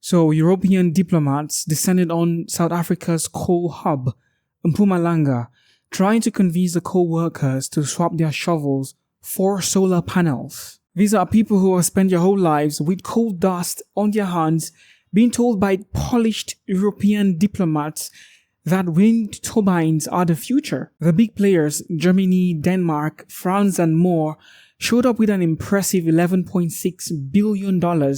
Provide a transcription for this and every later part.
So European diplomats descended on South Africa's coal hub, Mpumalanga, trying to convince the coal workers to swap their shovels for solar panels. These are people who have spent their whole lives with coal dust on their hands, being told by polished European diplomats that wind turbines are the future. The big players, Germany, Denmark, France and more, showed up with an impressive $11.6 billion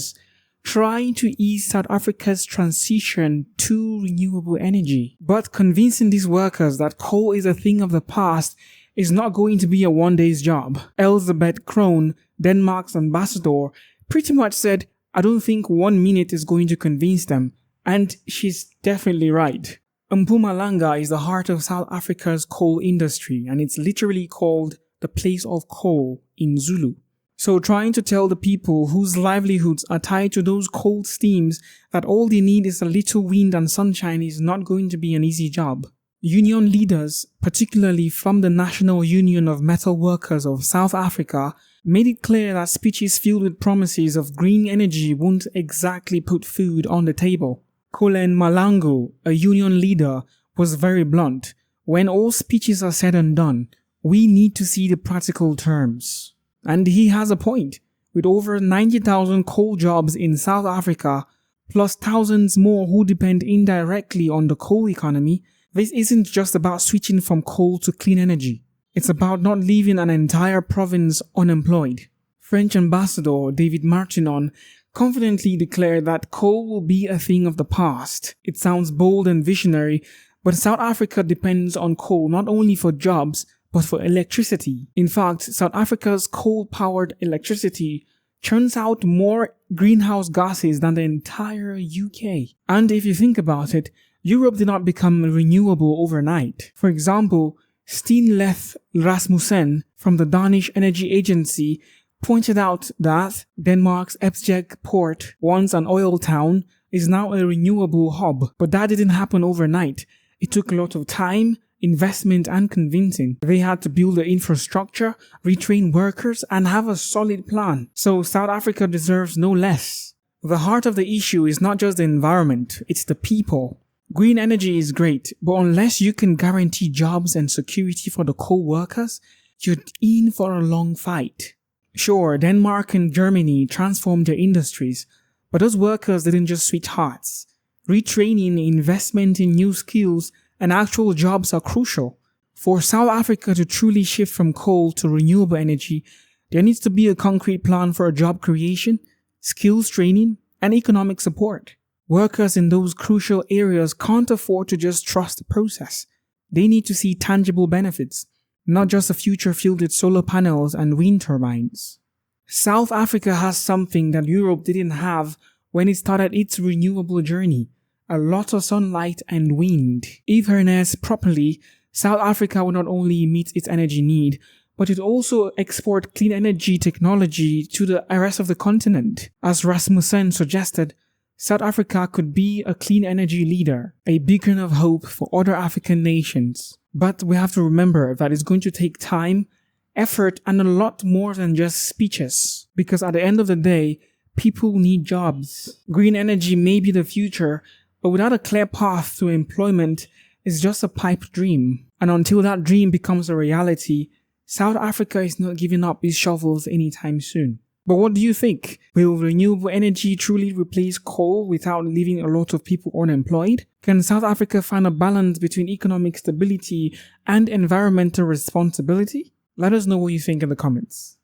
trying to ease South Africa's transition to renewable energy. But convincing these workers that coal is a thing of the past is not going to be a one-day's job. Elizabeth Krohn, Denmark's ambassador, pretty much said, "I don't think 1 minute is going to convince them," and she's definitely right. Mpumalanga is the heart of South Africa's coal industry, and it's literally called the place of coal in Zulu. So trying to tell the people whose livelihoods are tied to those cold steams that all they need is a little wind and sunshine is not going to be an easy job. Union leaders, particularly from the National Union of Metalworkers of South Africa, made it clear that speeches filled with promises of green energy won't exactly put food on the table. Collen Mahlangu, a union leader, was very blunt. "When all speeches are said and done, we need to see the practical terms." And he has a point. With over 90,000 coal jobs in South Africa, plus thousands more who depend indirectly on the coal economy, this isn't just about switching from coal to clean energy. It's about not leaving an entire province unemployed. French Ambassador David Martinon confidently declared that coal will be a thing of the past. It sounds bold and visionary, but South Africa depends on coal not only for jobs, but for electricity. In fact, South Africa's coal-powered electricity churns out more greenhouse gases than the entire UK. And if you think about it, Europe did not become renewable overnight. For example, Steenleth Rasmussen from the Danish Energy Agency pointed out that Denmark's Esbjerg port, once an oil town, is now a renewable hub. But that didn't happen overnight. It took a lot of time, investment and convincing. They had to build the infrastructure, retrain workers and have a solid plan. So South Africa deserves no less. The heart of the issue is not just the environment, it's the people. Green energy is great, but unless you can guarantee jobs and security for the coal workers, you're in for a long fight. Sure, Denmark and Germany transformed their industries, but those workers didn't just switch hearts. Retraining, investment in new skills, and actual jobs are crucial. For South Africa to truly shift from coal to renewable energy, there needs to be a concrete plan for job creation, skills training, and economic support. Workers in those crucial areas can't afford to just trust the process. They need to see tangible benefits, not just a future filled with solar panels and wind turbines. South Africa has something that Europe didn't have when it started its renewable journey. A lot of sunlight and wind. If harnessed properly, South Africa will not only meet its energy need, but it also export clean energy technology to the rest of the continent. As Rasmussen suggested, South Africa could be a clean energy leader, a beacon of hope for other African nations. But we have to remember that it's going to take time, effort, and a lot more than just speeches. Because at the end of the day, people need jobs. Green energy may be the future, but without a clear path to employment, it's just a pipe dream. And until that dream becomes a reality, South Africa is not giving up its shovels anytime soon. But what do you think? Will renewable energy truly replace coal without leaving a lot of people unemployed? Can South Africa find a balance between economic stability and environmental responsibility? Let us know what you think in the comments.